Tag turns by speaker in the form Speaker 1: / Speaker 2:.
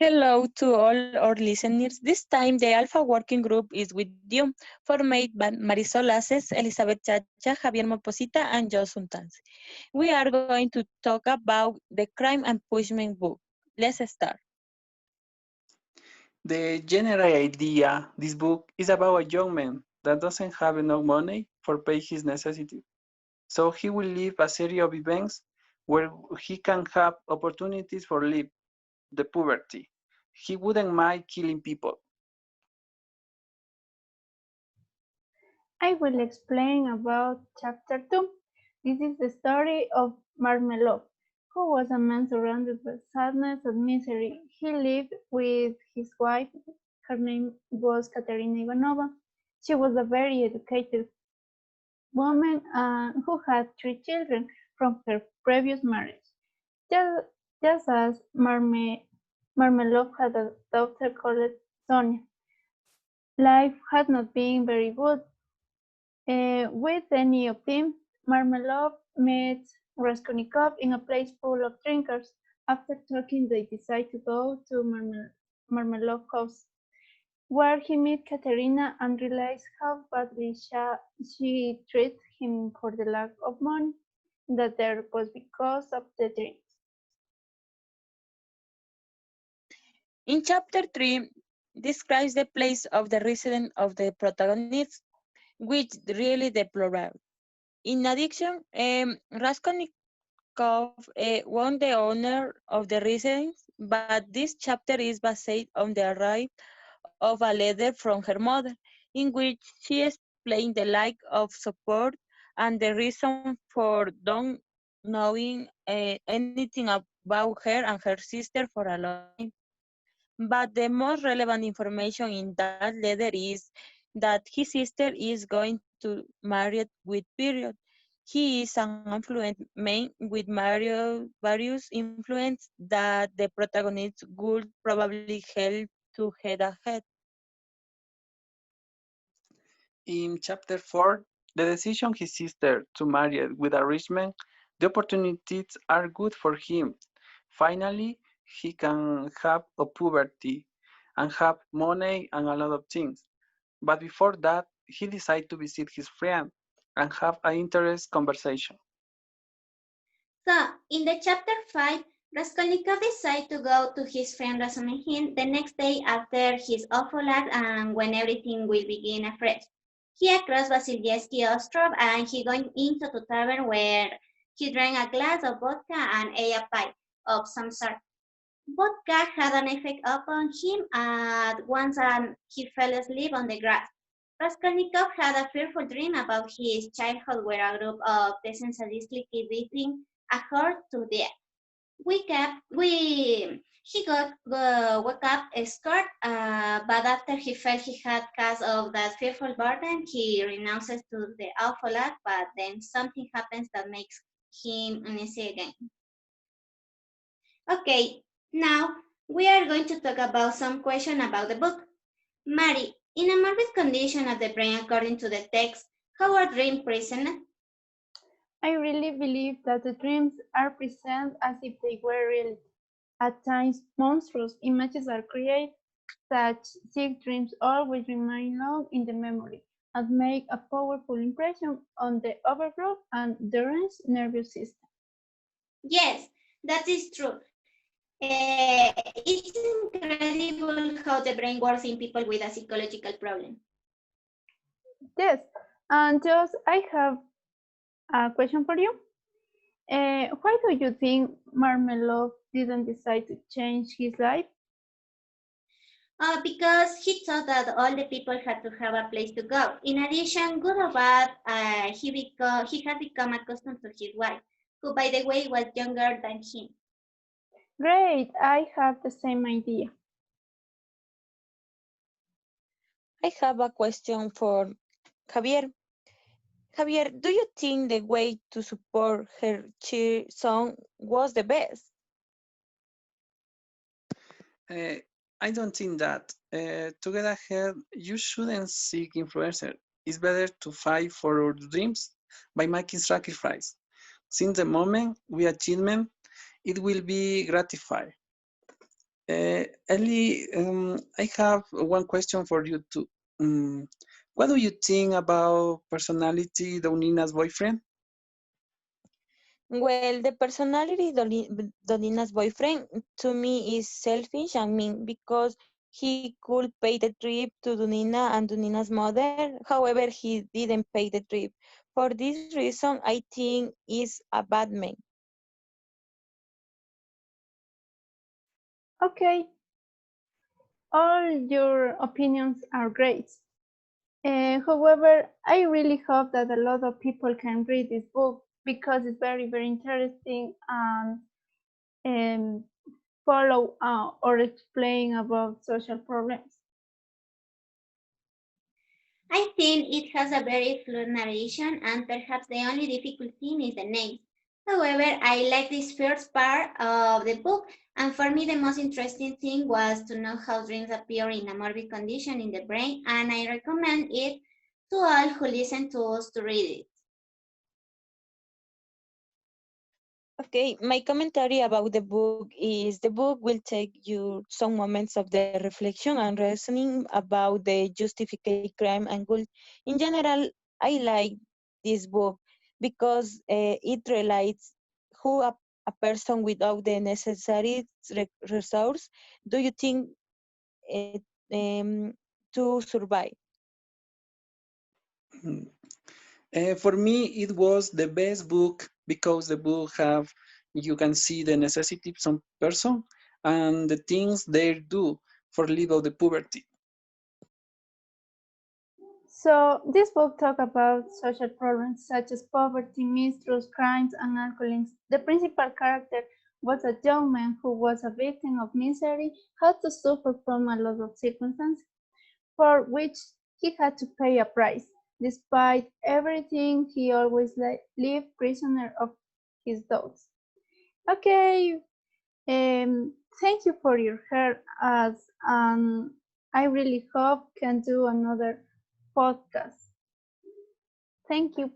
Speaker 1: Hello to all our listeners. This time, the Alpha Working Group is with you, formed by Marisol Ases, Elizabeth Chacha, Xavier Moposita, and Jhoselin Suntaxi. We are going to talk about the Crime and Punishment book. Let's start.
Speaker 2: The general idea this book is about a young man that doesn't have enough money for pay his necessities. So he will live a series of events where he can have opportunities for live the poverty. He wouldn't mind killing people.
Speaker 3: I will explain about chapter 2. This is the story of Marmelov, who was a man surrounded by sadness and misery. He lived with his wife. Her name was Katerina Ivanova. She was a very educated woman who had 3 children from her previous marriage. Just, just as Marmelov had a daughter called Sonia. Life had not been very good with any of them. Marmelov met Raskolnikov in a place full of drinkers. After talking, they decide to go to Marmelov's house, where he met Katerina and realized how badly she treated him for the lack of money that there was because of the drinks.
Speaker 1: In chapter 3, describes the place of the residence of the protagonist, which really deplorable. In addition, Raskolnikov won the honor of the residence, but this chapter is based on the arrival of a letter from her mother, in which she explained the lack of support and the reason for don't knowing anything about her and her sister for a long time. But the most relevant information in that letter is that his sister is going to marry with period. He is an affluent man with various influence that the protagonist would probably help to head ahead.
Speaker 2: In chapter 4, the decision his sister to marry with a rich man, the opportunities are good for him. Finally, he can have a poverty and have money and a lot of things. But before that, he decides to visit his friend and have an interest conversation.
Speaker 4: So, in the chapter 5, Raskolnikov decides to go to his friend Razumihin the next day after his awful act and when everything will begin afresh. He across Vasilievsky Ostrov and he going into the tavern where he drank a glass of vodka and ate a pie of some sort. Vodka had an effect upon him at once and he fell asleep on the grass. Raskolnikov had a fearful dream about his childhood where a group of peasants sadistically beating a horse to death. He got woke up scared, but after he felt he had cast off that fearful burden, he renounces to the awful act, but then something happens that makes him uneasy again. Okay, now we are going to talk about some questions about the book. Mari, in a morbid condition of the brain according to the text, how are dreams presented?
Speaker 3: I really believe that the dreams are presented as if they were real. At times, monstrous images are created. Such sick dreams always remain long in the memory and make a powerful impression on the overgrowth and deranged nervous system.
Speaker 4: Yes, that is true. It's incredible how the brain works in people with a psychological problem.
Speaker 3: Yes, and just I have a question for you. Why do you think Marmelov didn't decide to change his life?
Speaker 4: Because he thought that all the people had to have a place to go. In addition, good or bad, he had become accustomed to his wife, who, by the way, was younger than him.
Speaker 3: Great, I have the same idea.
Speaker 1: I have a question for Javier. Javier, do you think the way to support her son was the best?
Speaker 2: Uh, I don't think that. To get ahead, you shouldn't seek influencer. It's better to fight for our dreams by making sacrifice. Since the moment we achieve them, it will be gratified. Ellie, I have one question for you too. Um, what do you think about personality Donina's boyfriend?
Speaker 1: Well, the personality Donina's boyfriend to me is selfish and mean because he could pay the trip to Donina and Donina's mother. However, he didn't pay the trip. For this reason, I think is a bad man.
Speaker 3: Okay, all your opinions are great. However, I really hope that a lot of people can read this book because it's very, very interesting and um, follow or explain about social problems.
Speaker 4: I think it has a very fluid narration, and perhaps the only difficult thing is the names. However, I like this first part of the book, and for me, the most interesting thing was to know how dreams appear in a morbid condition in the brain, and I recommend it to all who listen to us to read it.
Speaker 1: Okay, my commentary about the book is the book will take you some moments of the reflection and reasoning about the justified crime and guilt. In general, I like this book because it relates who a person without the necessary resource do you think it, to survive.
Speaker 2: Mm. For me, it was the best book because the book have you can see the necessities of person and the things they do for live out the poverty.
Speaker 3: So this book talks about social problems such as poverty, mistrust, crimes, and alcoholism. The principal character was a young man who was a victim of misery, had to suffer from a lot of circumstances, for which he had to pay a price. Despite everything, he always lived prisoner of his thoughts. Okay, thank you for your help, as I really hope can do another podcast. Thank you.